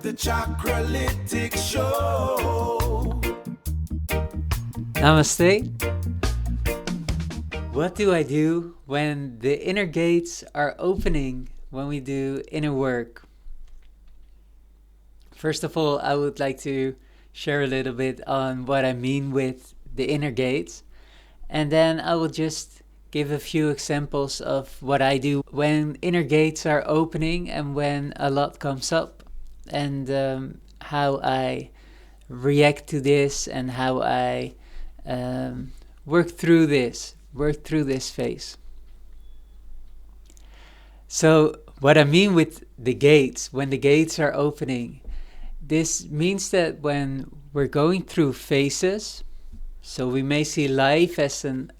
The Chakralytics Show. Namaste. What do I do when the inner gates are opening when we do inner work? First of all, I would like to share a little bit on what I mean with the inner gates. And then I will just give a few examples of what I do when inner gates are opening and when a lot comes up, and how I react to this and how I work through this phase. So what I mean with the gates, when the gates are opening, this means that when we're going through phases, so we may see life as an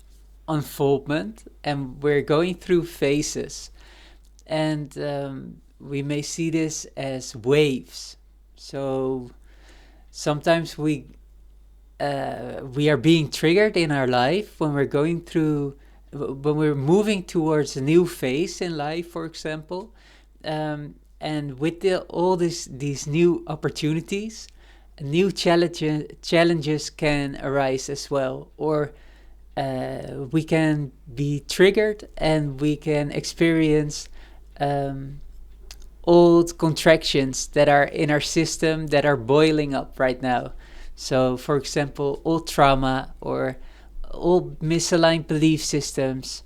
unfoldment, and we're going through phases, and we may see this as waves. So sometimes we are being triggered in our life when we're moving towards a new phase in life, for example, and with all these new opportunities, new challenges can arise as well, or we can be triggered and we can experience old contractions that are in our system that are boiling up right now. So, for example, old trauma or old misaligned belief systems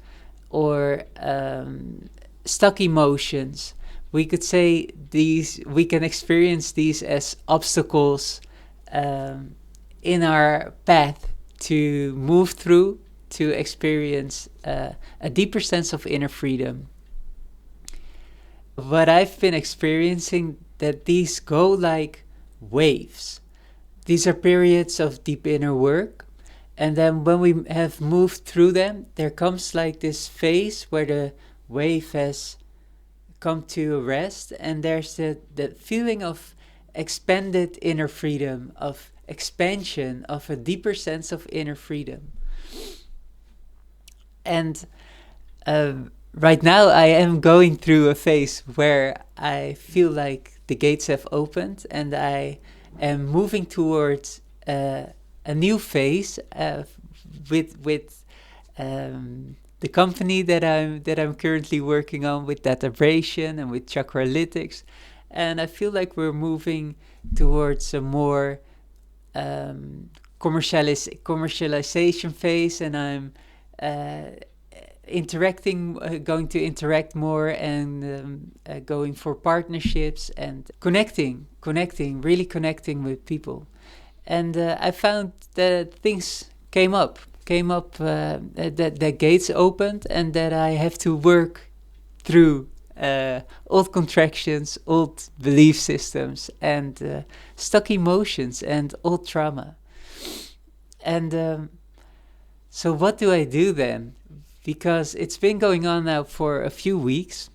or stuck emotions. We could say we can experience these as obstacles in our path to move through, to experience a deeper sense of inner freedom. What I've been experiencing, that these go like waves. These are periods of deep inner work, and then when we have moved through them, there comes like this phase where the wave has come to a rest, and there's that feeling of expanded inner freedom, of expansion, of a deeper sense of inner freedom. And right now I am going through a phase where I feel like the gates have opened and I am moving towards a new phase with the company that I'm currently working on, with databration and with Chakralytics, and I feel like we're moving towards a more commercialization phase, and I'm going to interact more, and going for partnerships and connecting with people. And I found that things came up, that the gates opened, and that I have to work through old contractions, old belief systems, and stuck emotions and old trauma. And so what do I do then? Because it's been going on now for a few weeks,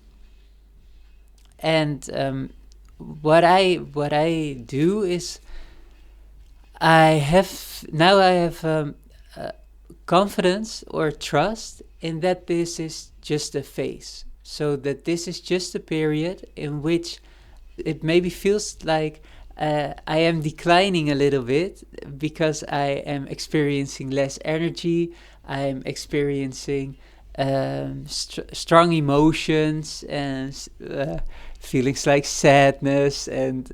and what I do is I have confidence or trust in that this is just a phase. So that this is just a period in which it maybe feels like I am declining a little bit because I am experiencing less energy. I'm experiencing strong emotions and feelings like sadness and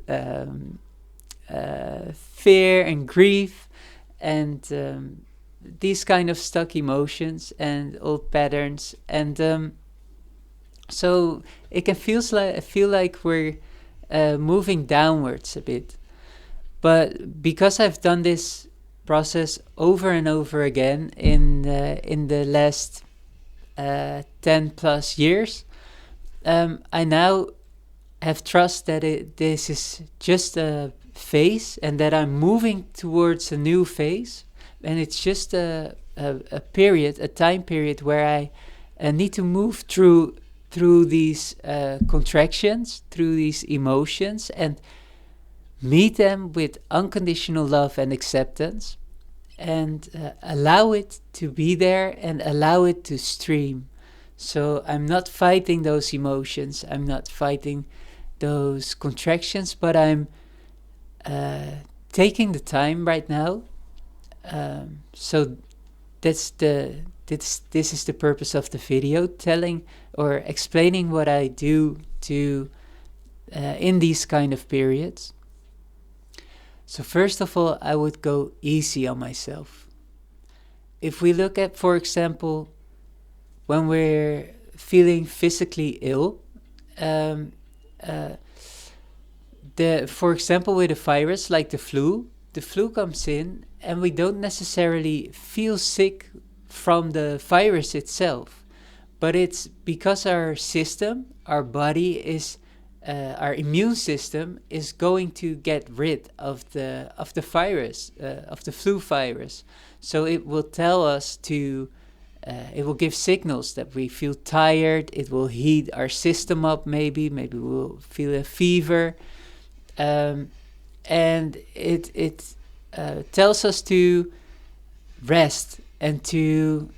fear and grief, and these kind of stuck emotions and old patterns, and so it can feel like we're moving downwards a bit. But because I've done this process over and over again in the last 10 plus years, I now have trust that this is just a phase and that I'm moving towards a new phase, and it's just a time period where I need to move through these contractions, through these emotions, and meet them with unconditional love and acceptance, and allow it to be there and allow it to stream. So I'm not fighting those emotions, I'm not fighting those contractions, but I'm taking the time right now. So this is the purpose of the video, telling or explaining what I do to in these kind of periods. So first of all, I would go easy on myself. If we look at, for example, when we're feeling physically ill, um, uh, for example, with a virus like the flu comes in, and we don't necessarily feel sick from the virus itself, but it's because our system, our body is, our immune system is going to get rid of the virus, of the flu virus. So it will tell us to. It will give signals that we feel tired. It will heat our system up. Maybe we'll feel a fever. And it tells us to rest and to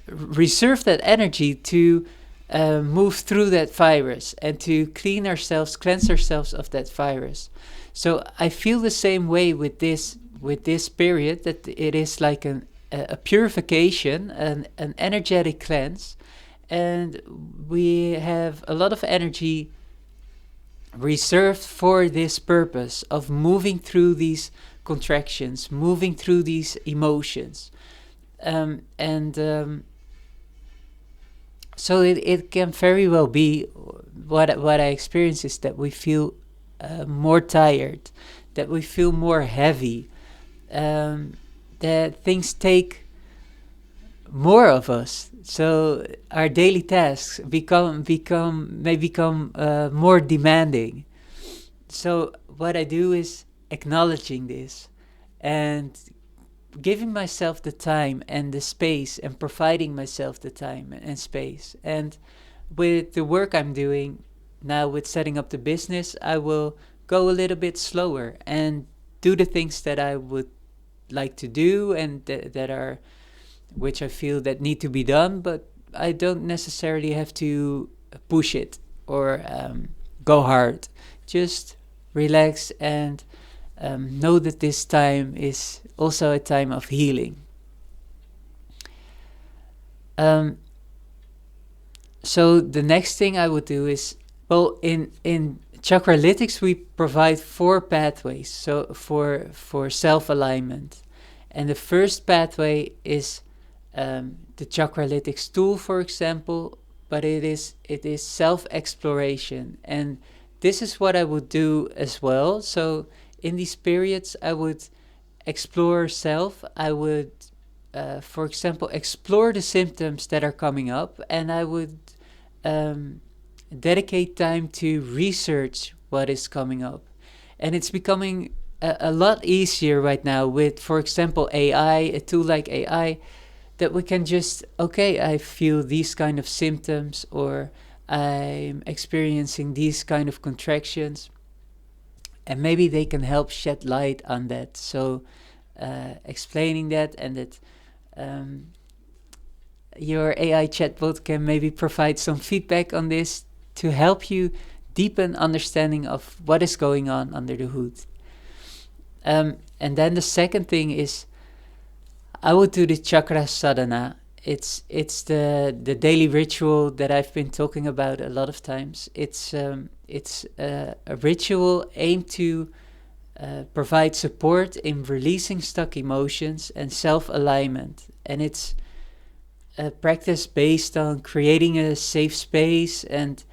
reserve that energy to move through that virus and to cleanse ourselves of that virus. So I feel the same way with this period, that it is like a purification, an energetic cleanse, and we have a lot of energy reserved for this purpose of moving through these contractions, moving through these emotions. So it can very well be what I experience is that we feel more tired, that we feel more heavy, that things take more of us. So our daily tasks may become more demanding. So what I do is acknowledging this and giving myself the time and the space, and providing myself the time and space. And with the work I'm doing now with setting up the business, I will go a little bit slower and do the things that I would like to do, and that are, which I feel that need to be done, but I don't necessarily have to push it or go hard. Just relax and know that this time is also a time of healing. So the next thing I would do is, well, in Chakralytics we provide 4 pathways, so for self-alignment. And the first pathway is the Chakralytics tool, for example, but it is self-exploration, and this is what I would do as well. So in these periods, I would explore self. I would, for example, explore the symptoms that are coming up, and I would dedicate time to research what is coming up. And it's becoming a lot easier right now with, for example, AI, a tool like AI, that we can just, okay, I feel these kind of symptoms, or I'm experiencing these kind of contractions, and maybe they can help shed light on that. So explaining that, and that your AI chatbot can maybe provide some feedback on this to help you deepen understanding of what is going on under the hood. And then the second thing is, I would do the Chakra Sadhana. It's the daily ritual that I've been talking about a lot of times. It's a ritual aimed to provide support in releasing stuck emotions and self-alignment. And it's a practice based on creating a safe space, and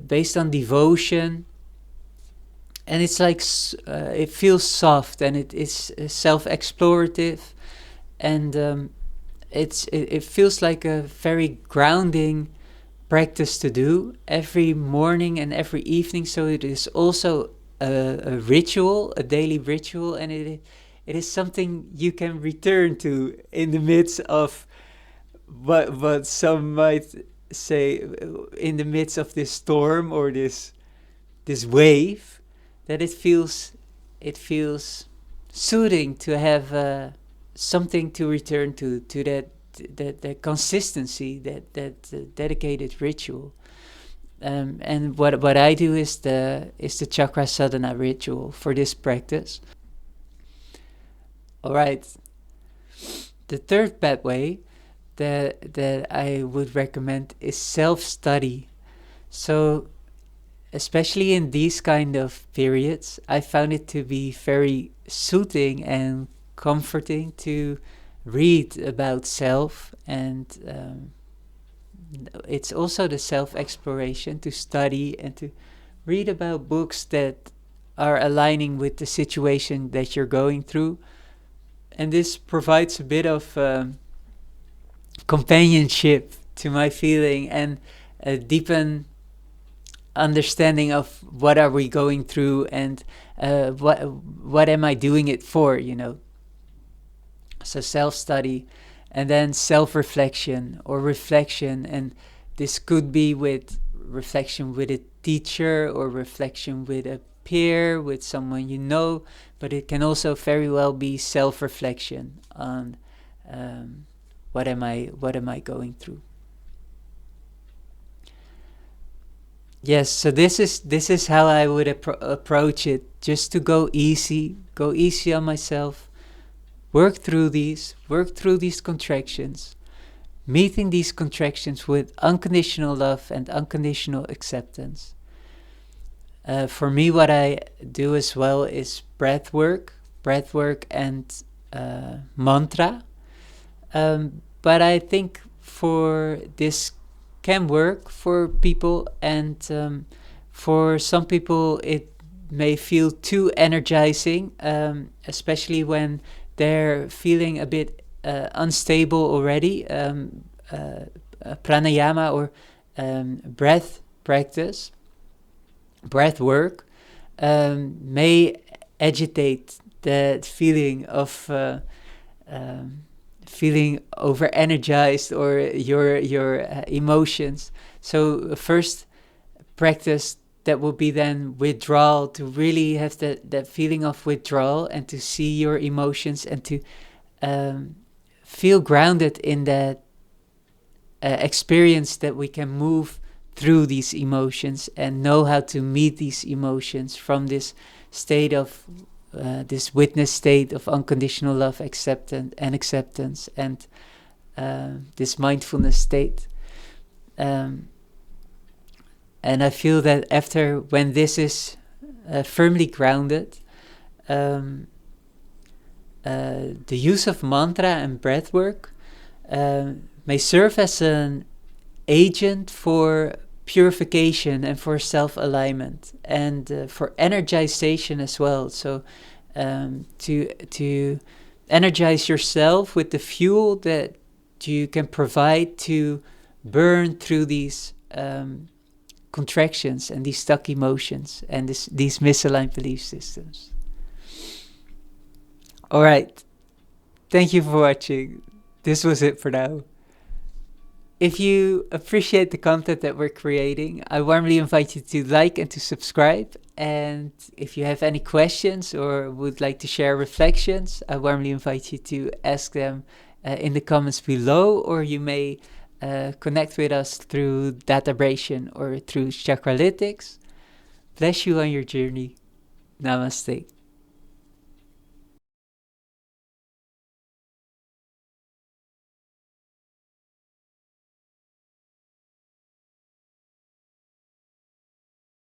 based on devotion. And it's like, it feels soft, and it is self-explorative. And it feels like a very grounding practice to do every morning and every evening. So it is also a ritual, a daily ritual, and it is something you can return to in the midst of what some might say, in the midst of this storm or this wave, that it feels soothing to have something to return to the consistency, that dedicated ritual. And what I do is the chakra sadhana ritual for this practice. All right. The third pathway that I would recommend is self-study. So, especially in these kind of periods, I found it to be very soothing and comforting to read about self, and it's also the self-exploration, to study and to read about books that are aligning with the situation that you're going through. And this provides a bit of companionship to my feeling, and a deepen understanding of what are we going through, and what am I doing it for, So self-study, and then self-reflection or reflection, and this could be with reflection with a teacher, or reflection with a peer, with someone you know, but it can also very well be self-reflection on what am I going through. Yes, so this is how I would approach it, just to go easy on myself, work through these contractions, meeting these contractions with unconditional love and unconditional acceptance. For me, what I do as well is breath work and mantra. But I think for this can work for people, and for some people it may feel too energizing, especially when they're feeling a bit unstable already. Pranayama, or breath practice, breath work, may agitate that feeling of feeling over energized, or your emotions. So first practice that will be then withdrawal, to really have that feeling of withdrawal, and to see your emotions, and to feel grounded in that experience, that we can move through these emotions and know how to meet these emotions from this state of this witness state of unconditional love, acceptance, and this mindfulness state. And I feel that after, when this is firmly grounded, the use of mantra and breath work may serve as an agent for purification and for self-alignment, and for energization as well. So to energize yourself with the fuel that you can provide to burn through these contractions and these stuck emotions and these misaligned belief systems. All right. Thank you for watching. This was it for now. If you appreciate the content that we're creating, I warmly invite you to like and to subscribe. And if you have any questions or would like to share reflections, I warmly invite you to ask them in the comments below, or you may connect with us through databration or through Chakralytics. Bless you on your journey. Namaste.